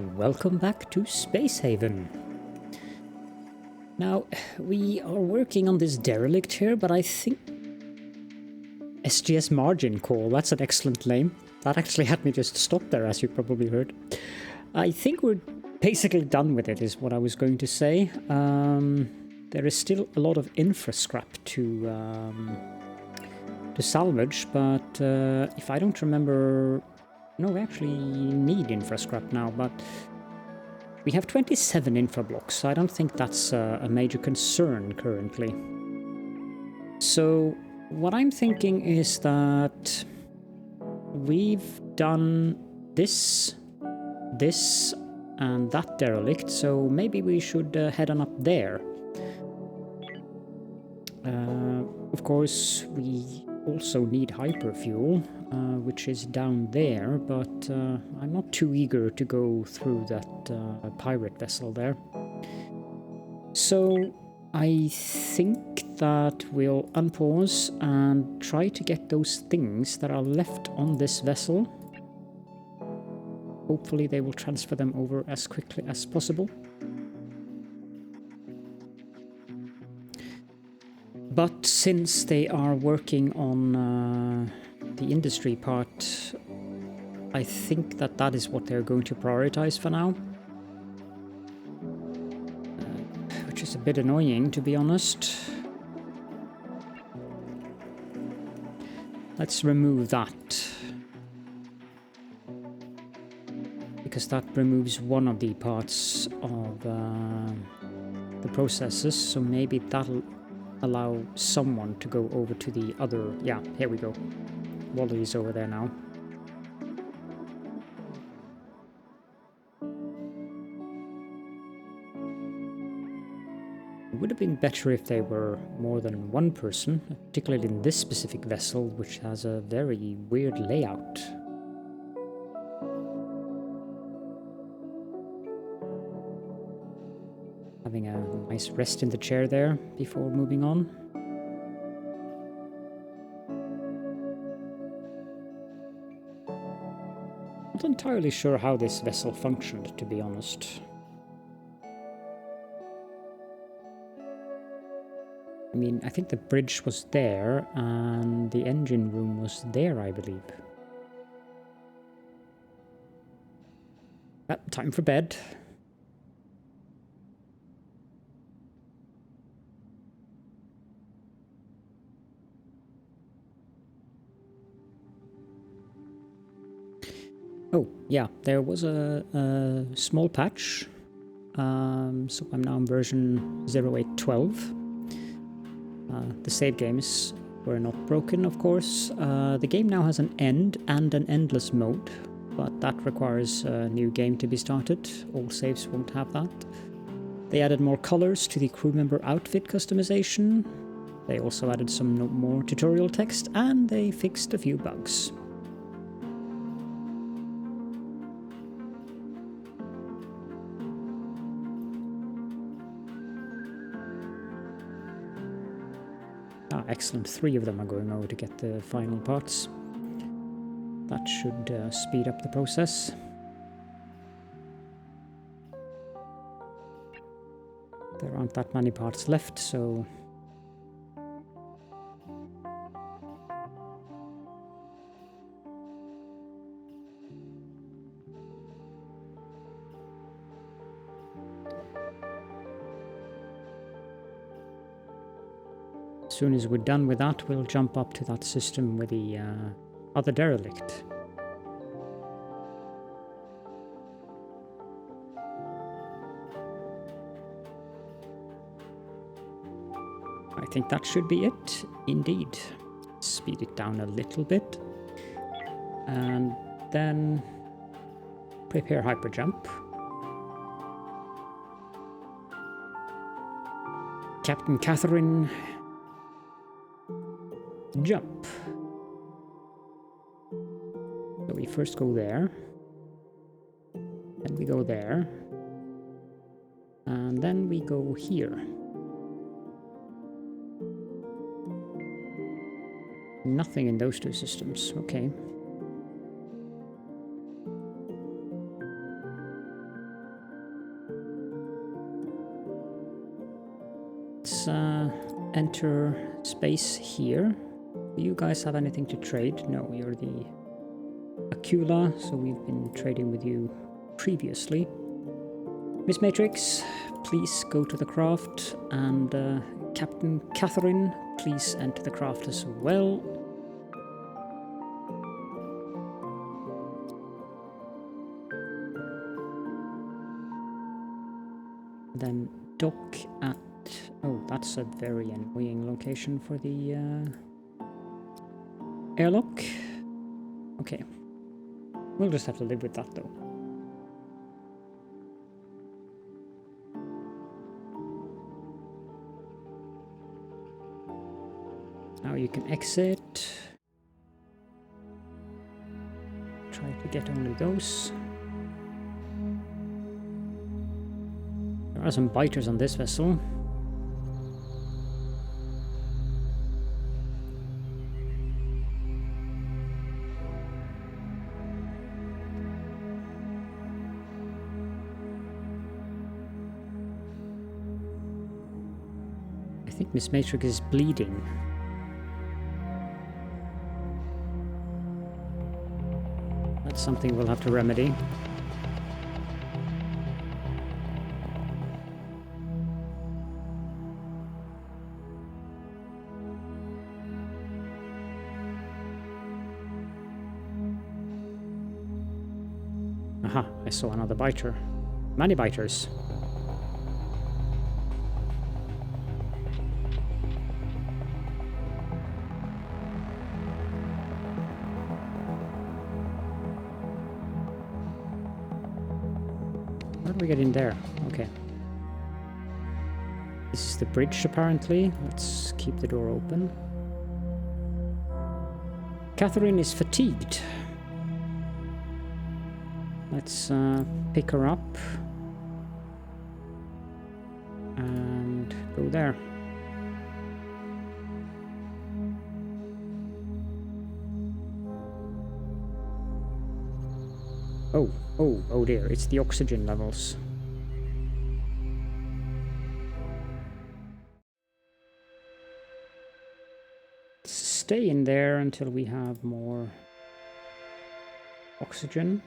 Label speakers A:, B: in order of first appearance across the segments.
A: Welcome back to Space Haven. Now, we are working on this derelict here, but I think... SGS Margin Call, that's an excellent name. That actually had me just stop there, as you probably heard. I think we're basically done with it, is what I was going to say. There is still a lot of infra scrap to salvage, but if I don't remember... No, we actually need infra scrap now, but we have 27 infra blocks, so I don't think that's a major concern currently. So what I'm thinking is that we've done this, and that derelict, so maybe we should head on up there. Of course, we also need hyperfuel, which is down there, but I'm not too eager to go through that pirate vessel there. So I think that we'll unpause and try to get those things that are left on this vessel. Hopefully they will transfer them over as quickly as possible. But since they are working on the industry part, I think that that is what they're going to prioritize for now. Which is a bit annoying, to be honest. Let's remove that. Because that removes one of the parts of the processes, so maybe that'll allow someone to go over to the other... Yeah, here we go. Wally is over there now. It would have been better if they were more than one person, particularly in this specific vessel, which has a very weird layout. Having a nice rest in the chair there before moving on. Not entirely sure how this vessel functioned, to be honest. I mean, I think the bridge was there and the engine room was there, I believe. Time for bed. Oh, yeah, there was a small patch, so I'm now on version 0812. The save games were not broken, of course. The game now has an end and an endless mode, but that requires a new game to be started. All saves won't have that. They added more colors to the crew member outfit customization. They also added some more tutorial text, and they fixed a few bugs. Excellent, 3 of them are going over to get the final parts. That should speed up the process. There aren't that many parts left, so... As soon as we're done with that, we'll jump up to that system with the other derelict. I think that should be it, indeed. Speed it down a little bit. And then prepare hyperjump. Captain Catherine... Jump. So we first go there, then we go there, and then we go here. Nothing in those two systems, okay. Let's enter space here. Do you guys have anything to trade? No, you're the Acula, so we've been trading with you previously. Miss Matrix, please go to the craft, and Captain Catherine, please enter the craft as well. Then dock at... oh, that's a very annoying location for the airlock. Okay. We'll just have to live with that, though. Now you can exit. Try to get only those. There are some biters on this vessel. I think Miss Matrix is bleeding. That's something we'll have to remedy. Aha, I saw another biter. Many biters. How do we get in there? Okay. This is the bridge, apparently. Let's keep the door open. Catherine is fatigued. Let's pick her up and go there. Oh dear, it's the oxygen levels. Let's stay in there until we have more oxygen.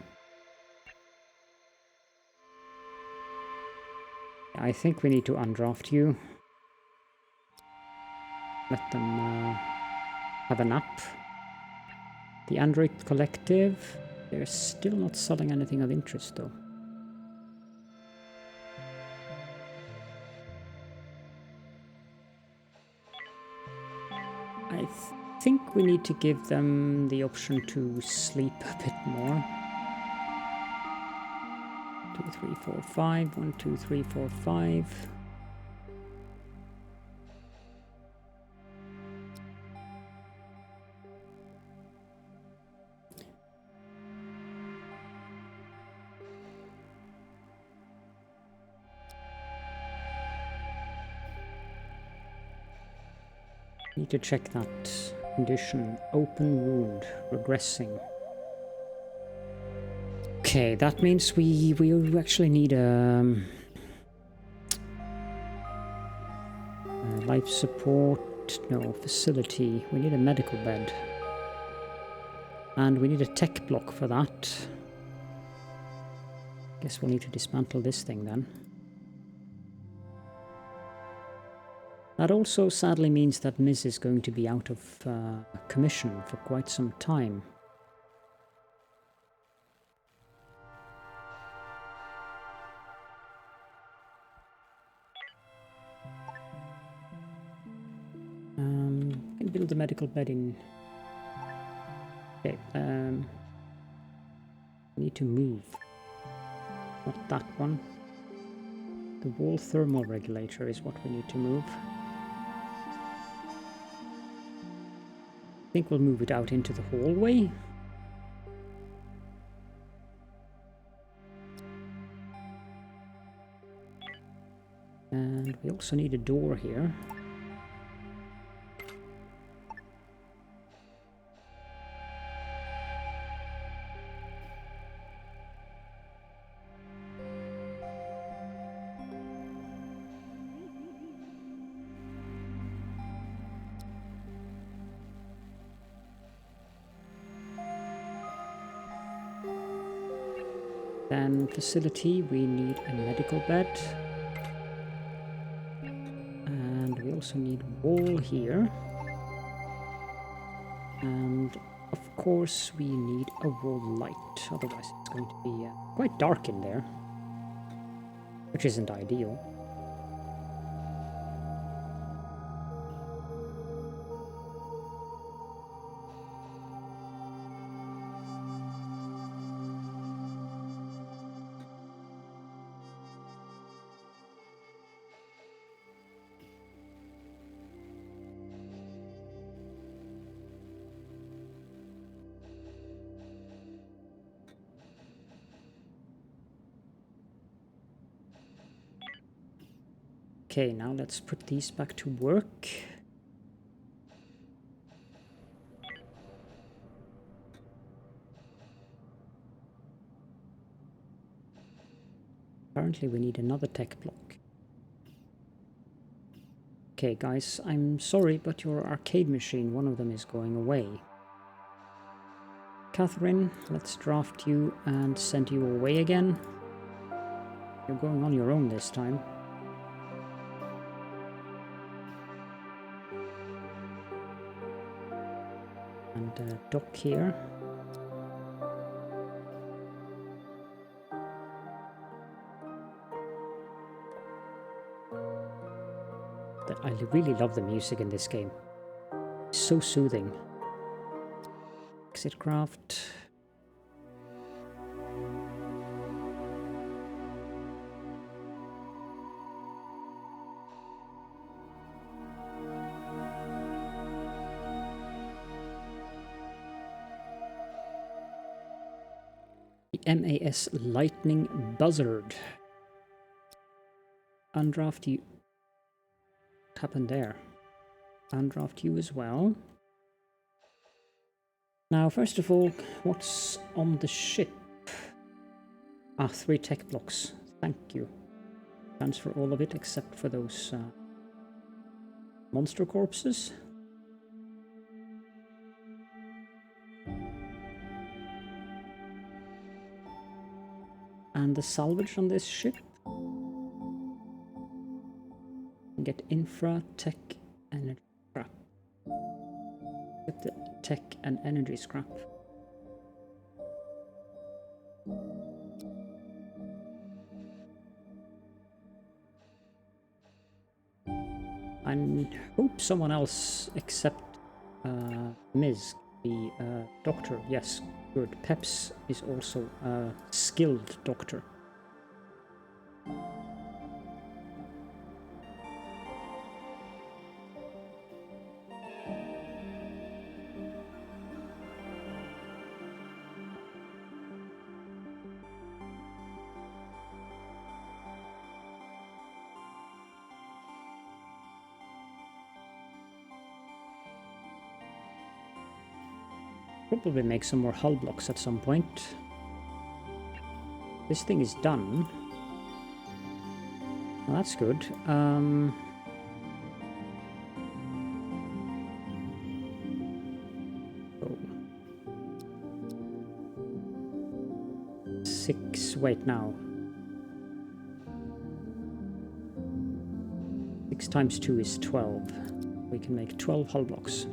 A: I think we need to undraft you. Let them have a nap. The Android Collective, they're still not selling anything of interest though. I think we need to give them the option to sleep a bit more. 2, 3, 4, 5. 1, 2, 3, 4, 5. Need to check that condition. Open wound, regressing. Okay, that means we actually need a life support, no, facility. We need a medical bed. And we need a tech block for that. Guess we'll need to dismantle this thing then. That also sadly means that Miz is going to be out of commission for quite some time. Can build the medical bedding. Okay, need to move. Not that one. The wall thermal regulator is what we need to move. I think we'll move it out into the hallway. And we also need a door here. Then facility, we need a medical bed. And we also need wall here. And of course we need a wall light, otherwise it's going to be quite dark in there, which isn't ideal. Okay, now let's put these back to work. Apparently we need another tech block. Okay guys, I'm sorry, but your arcade machine, one of them is going away. Catherine, let's draft you and send you away again. You're going on your own this time. And dock here. I really love the music in this game. It's so soothing. Exit craft. The MAS Lightning Buzzard. Undraft you. What happened there? Undraft you as well. Now, first of all, what's on the ship? Ah, 3 tech blocks. Thank you. Transfer all of it except for those monster corpses. And the salvage on this ship. Get infra, tech, energy scrap. Get the tech and energy scrap. I hope someone else except Ms. the doctor. Yes, good. Peps is also a skilled doctor. Probably make some more hull blocks at some point. This thing is done. Well, that's good. Oh. 6. Wait now. 6 times 2 is 12. We can make 12 hull blocks.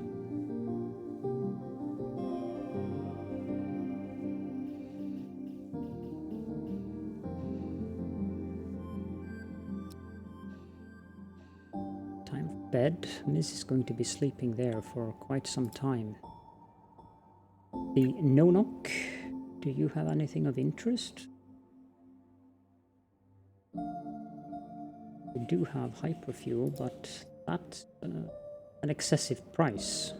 A: Bed. Miss is going to be sleeping there for quite some time. The no-knock. Do you have anything of interest? We do have hyperfuel, but that's an excessive price.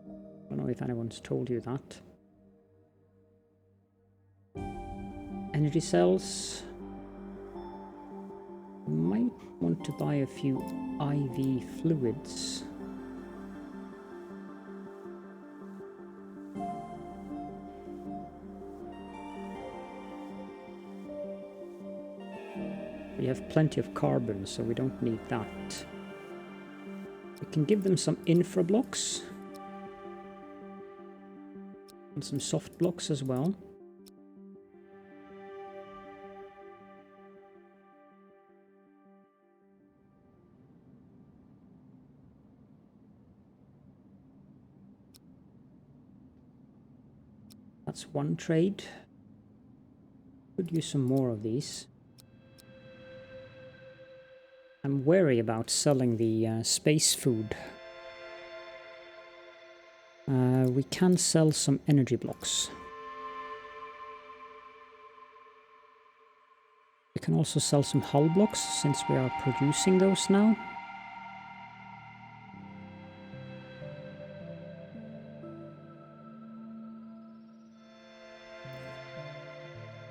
A: I don't know if anyone's told you that. Energy cells. Might want to buy a few IV fluids. We have plenty of carbon, so we don't need that. We can give them some infra blocks. And some soft blocks as well. That's one trade. Could use some more of these. I'm wary about selling the space food. We can sell some energy blocks. We can also sell some hull blocks since we are producing those now.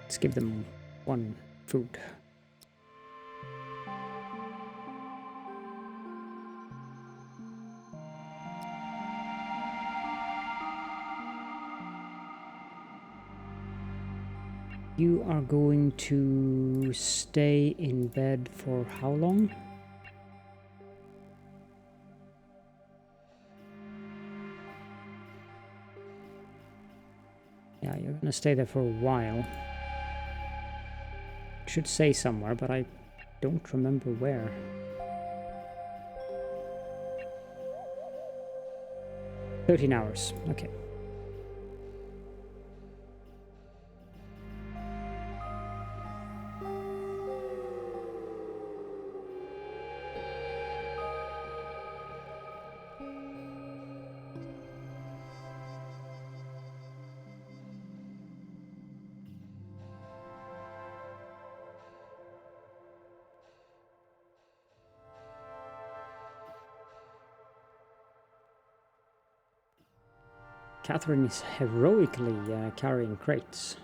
A: Let's give them one food. You are going to stay in bed for how long? Yeah, you're gonna stay there for a while. Should say somewhere, but I don't remember where. "13 hours, okay. Catherine is heroically carrying crates.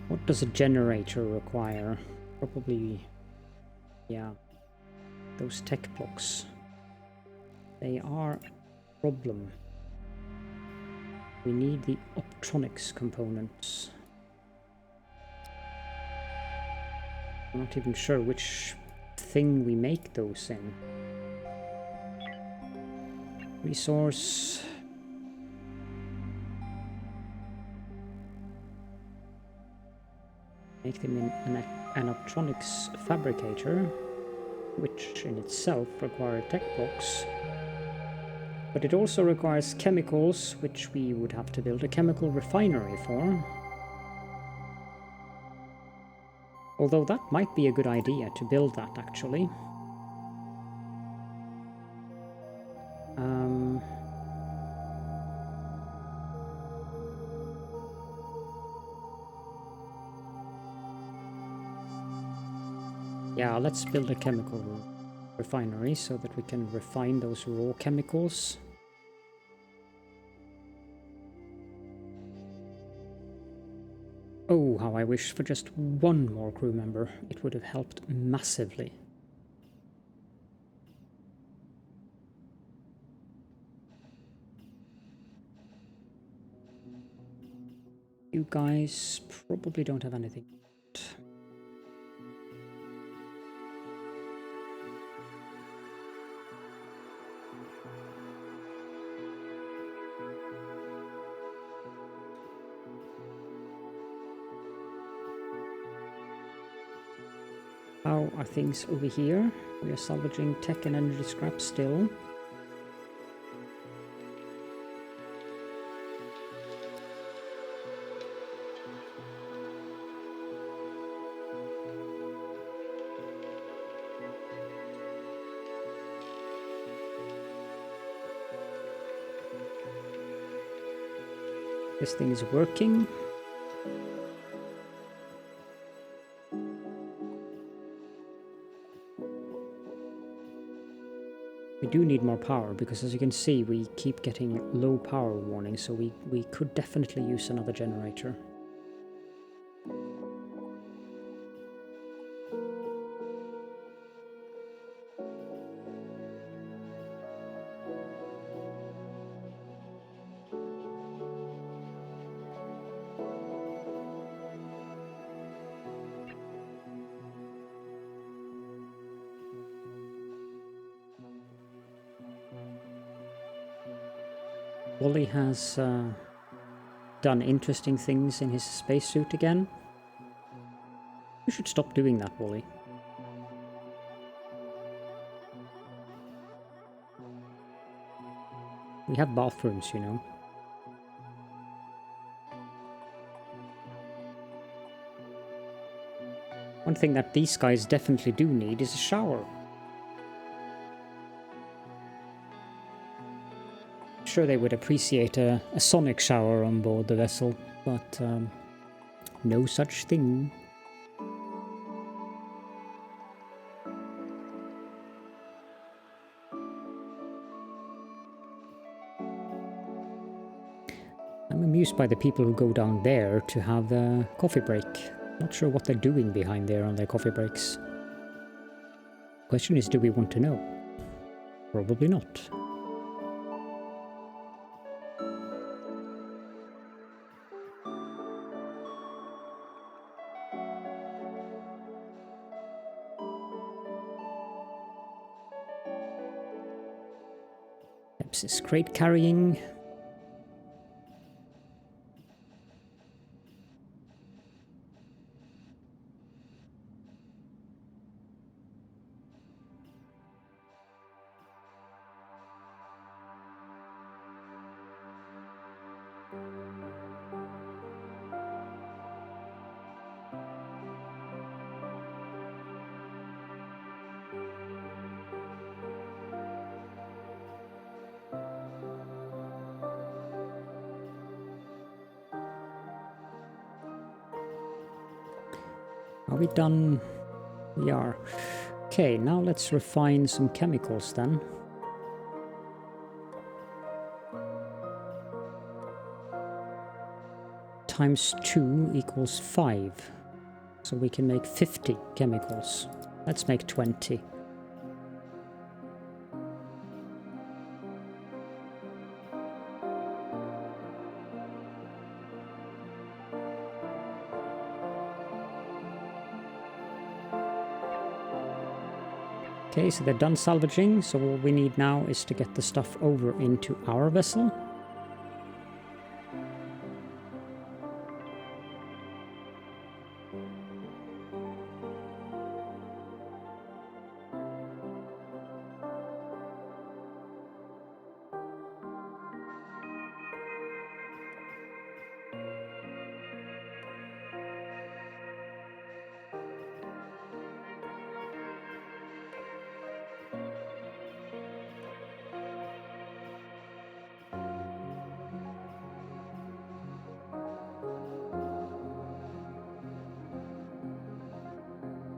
A: What does a generator require? Probably, yeah, those tech blocks. They are a problem. We need the optronics components. I'm not even sure which thing we make those in. Resource. Make them in an optronics fabricator, which in itself require tech blocks. But it also requires chemicals, which we would have to build a chemical refinery for. Although that might be a good idea to build that, actually. Yeah, let's build a chemical refinery so that we can refine those raw chemicals. Oh, how I wish for just one more crew member. It would have helped massively. You guys probably don't have anything. How are things over here? We are salvaging tech and energy scrap still. This thing is working. We do need more power because, as you can see, we keep getting low power warnings, so we could definitely use another generator. Wally has done interesting things in his spacesuit again. You should stop doing that, Wally. We have bathrooms, you know. One thing that these guys definitely do need is a shower. I'm sure they would appreciate a sonic shower on board the vessel, but no such thing. I'm amused by the people who go down there to have a coffee break. Not sure what they're doing behind there on their coffee breaks. Question is, do we want to know? Probably not. Sepsis crate carrying. Are we done? We are. Okay, now let's refine some chemicals then. Times 2 equals 5. So we can make 50 chemicals. Let's make 20. Okay, so they're done salvaging, so all we need now is to get the stuff over into our vessel.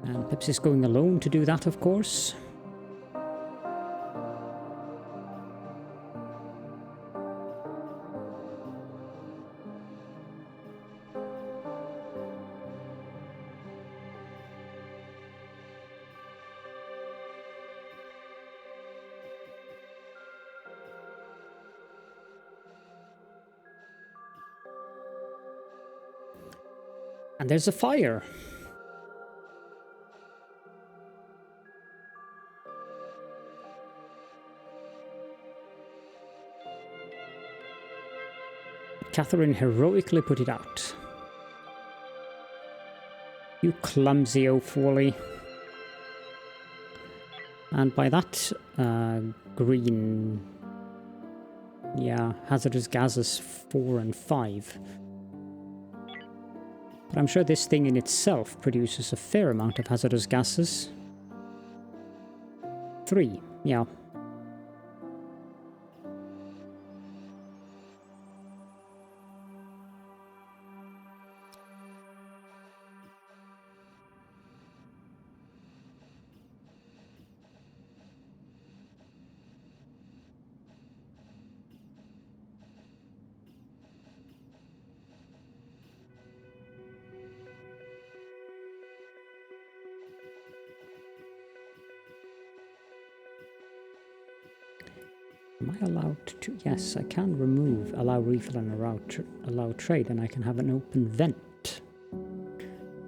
A: And Pepsi's going alone to do that, of course. And there's a fire. Catherine heroically put it out. You clumsy oaf, Wally. And by that, green... Yeah, hazardous gases 4 and 5. But I'm sure this thing in itself produces a fair amount of hazardous gases. 3, yeah. Am I allowed to? Yes, I can remove allow refill and allow trade, and I can have an open vent.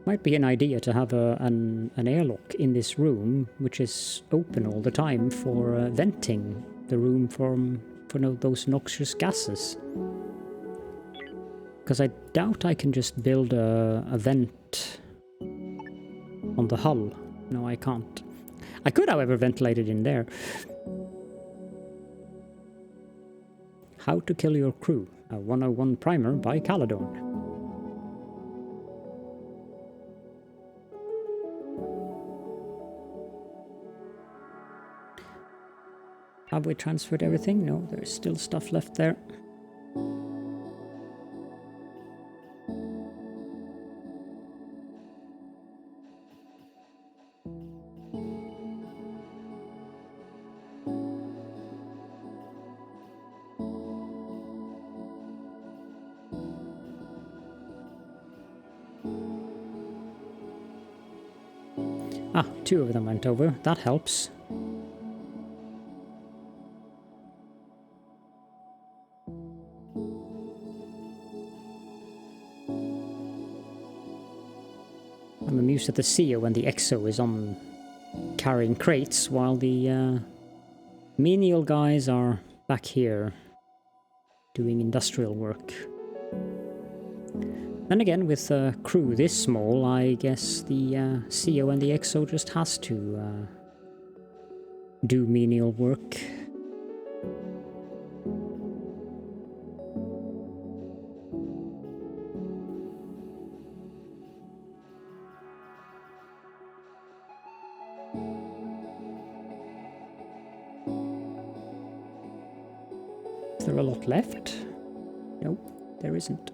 A: Might be an idea to have an airlock in this room, which is open all the time for venting the room from for those noxious gases. Because I doubt I can just build a vent on the hull. No, I can't. I could, however, ventilate it in there. How to Kill Your Crew, a 101 primer by Caledorn. Have we transferred everything? No, there's still stuff left there. Ah, 2 of them went over. That helps. I'm amused at the CEO when the EXO is on carrying crates while the menial guys are back here doing industrial work. Then again, with a crew this small, I guess the CEO and the EXO just has to do menial work. Is there a lot left? No, there isn't.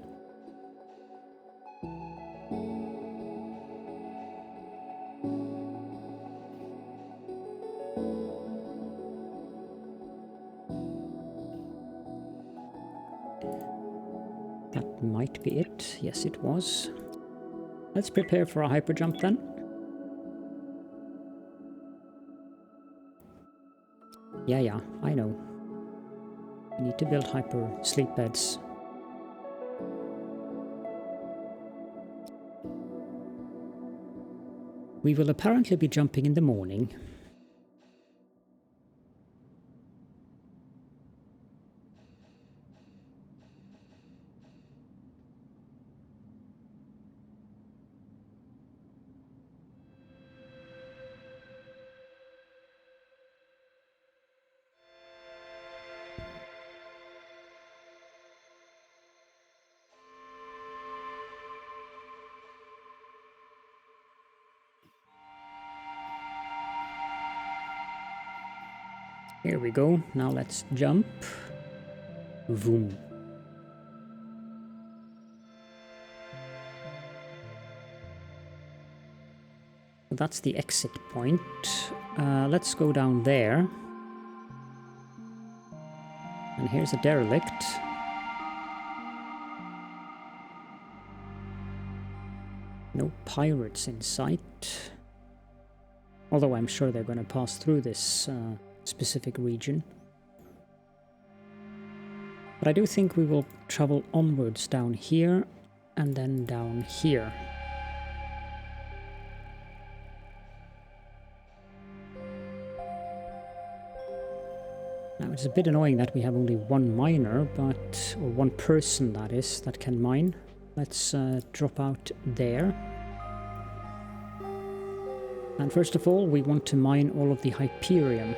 A: That might be it. Yes, it was. Let's prepare for a hyperjump then. Yeah, I know. We need to build hyper sleep beds. We will apparently be jumping in the morning. Here we go. Now let's jump. Vroom. That's the exit point. Let's go down there. And here's a derelict. No pirates in sight. Although I'm sure they're going to pass through this specific region. But I do think we will travel onwards down here and then down here. Now it's a bit annoying that we have only one miner, or one person that is, that can mine. Let's drop out there. And first of all, we want to mine all of the Hyperium.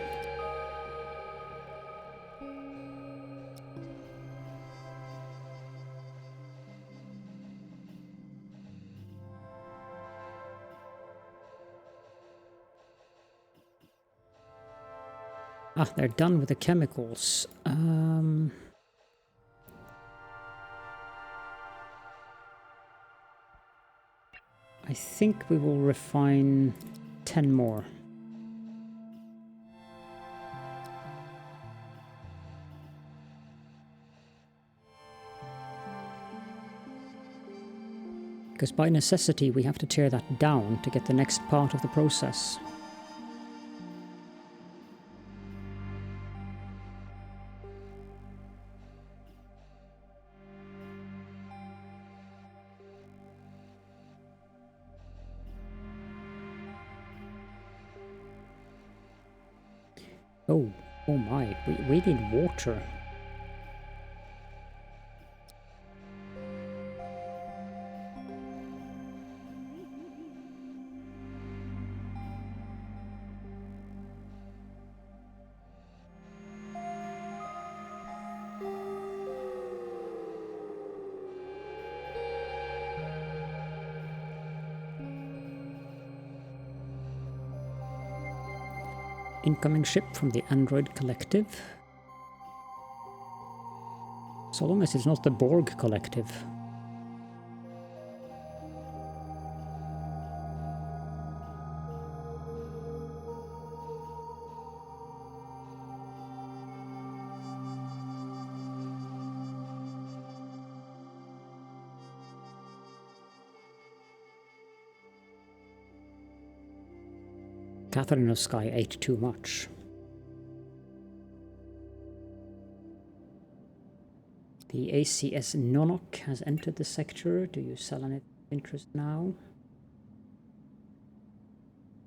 A: Ah, they're done with the chemicals. I think we will refine 10 more. Because by necessity we have to tear that down to get the next part of the process. Oh my, we need water. Incoming ship from the Android Collective. So long as it's not the Borg Collective. Catherine of Sky ate too much. The ACS Nonok has entered the sector. Do you sell any interest now?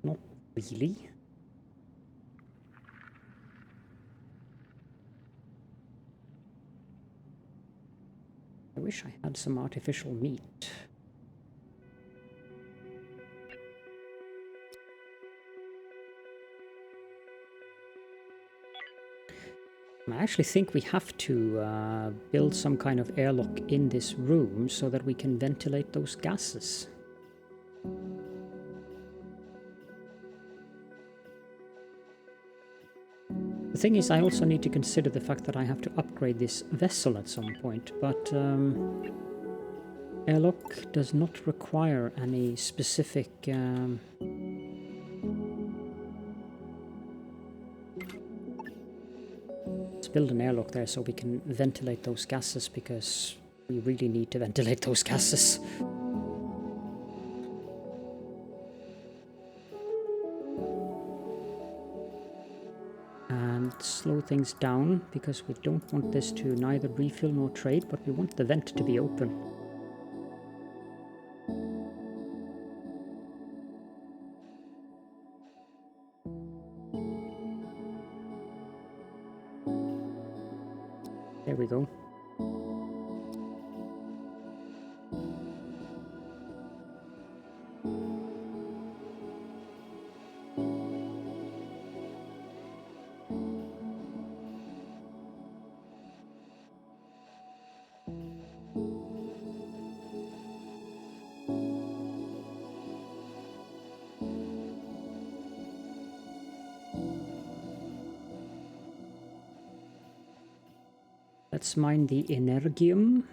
A: Not really. I wish I had some artificial meat. I actually think we have to build some kind of airlock in this room so that we can ventilate those gases. The thing is, I also need to consider the fact that I have to upgrade this vessel at some point, but airlock does not require any specific build an airlock there so we can ventilate those gases, because we really need to ventilate those gases. And slow things down, because we don't want this to neither refill nor trade, but we want the vent to be open. There we go. Let's mine the Energium.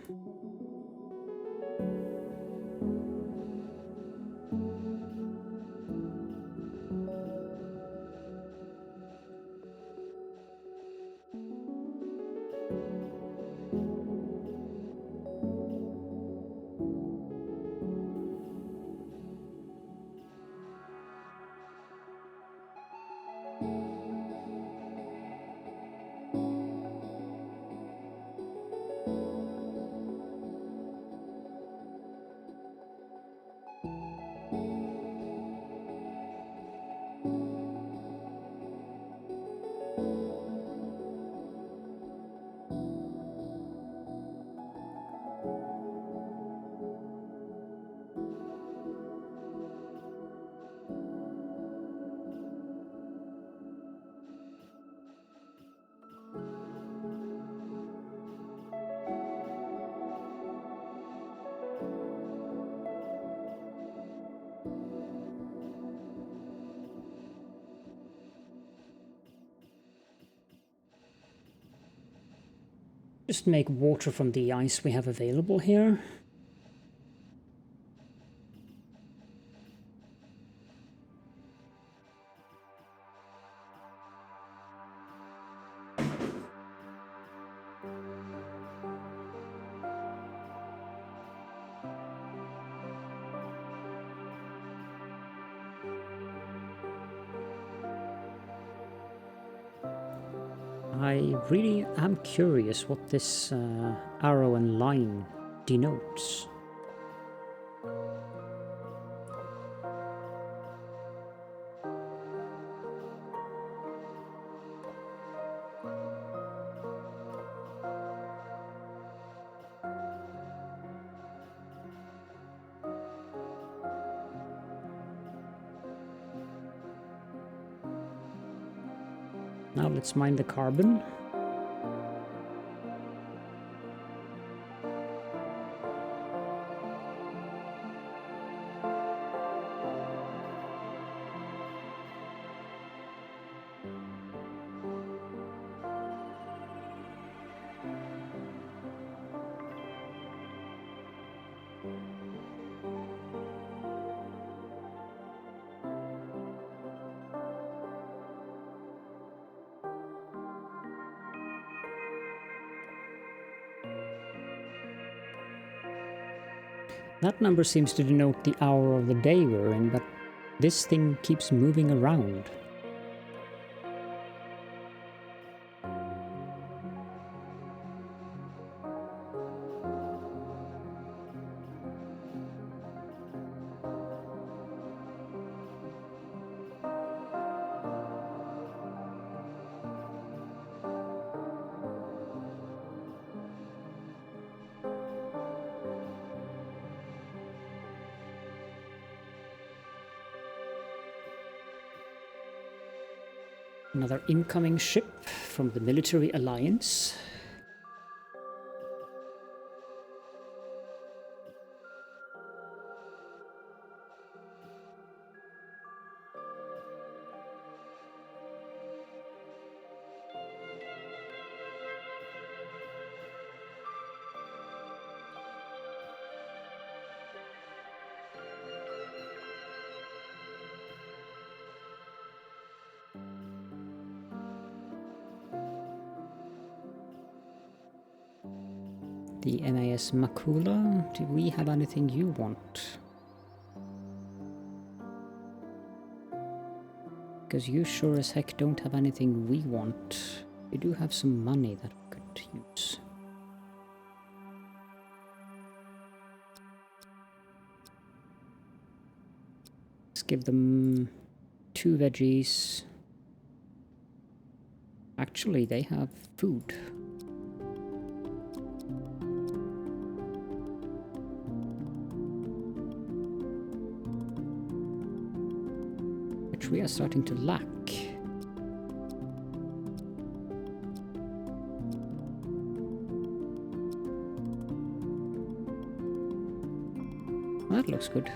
A: Just make water from the ice we have available here. I really am curious what this arrow and line denotes. Now let's mine the carbon. That number seems to denote the hour of the day we're in, but this thing keeps moving around. Another incoming ship from the military alliance. The MAS Makula, do we have anything you want? Because you sure as heck don't have anything we want. We do have some money that we could use. Let's give them 2 veggies. Actually, they have food. We are starting to lack. That looks good.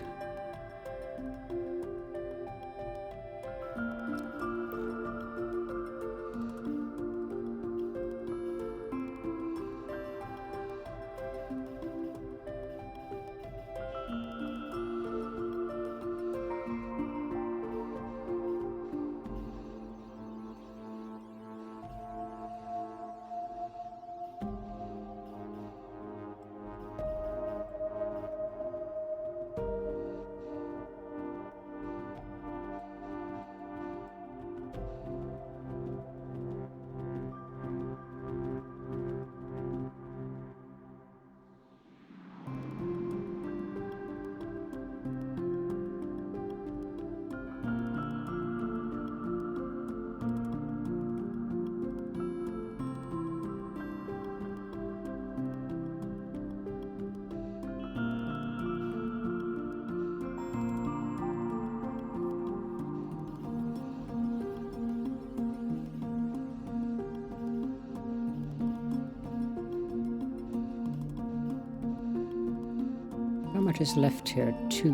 A: How much is left here? 2.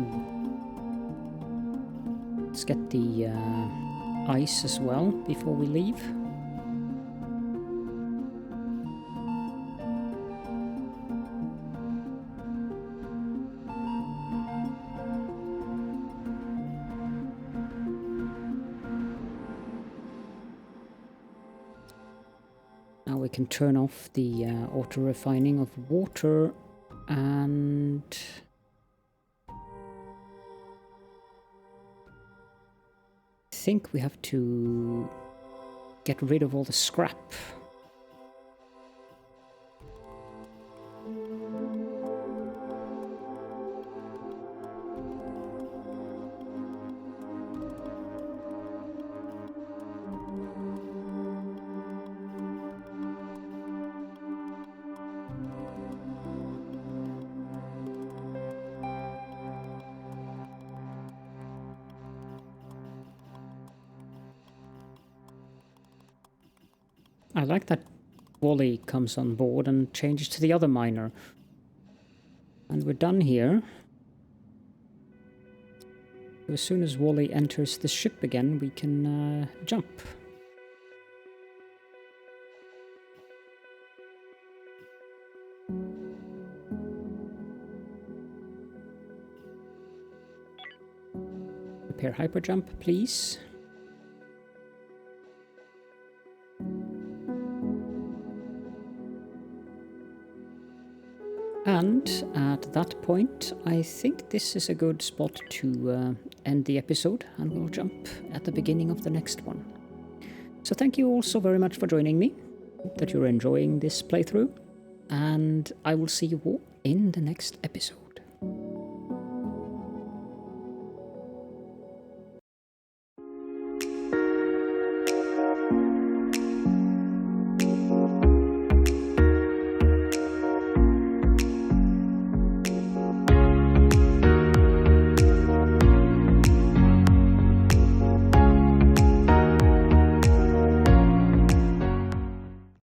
A: Let's get the ice as well before we leave. Now we can turn off the auto refining of water and I think we have to get rid of all the scrap. I like that Wally comes on board and changes to the other miner. And we're done here. As soon as Wally enters the ship again, we can jump. repair hyperjump, please. And at that point, I think this is a good spot to end the episode, and we'll jump at the beginning of the next one. So thank you all so very much for joining me. Hope that you're enjoying this playthrough, and I will see you all in the next episode.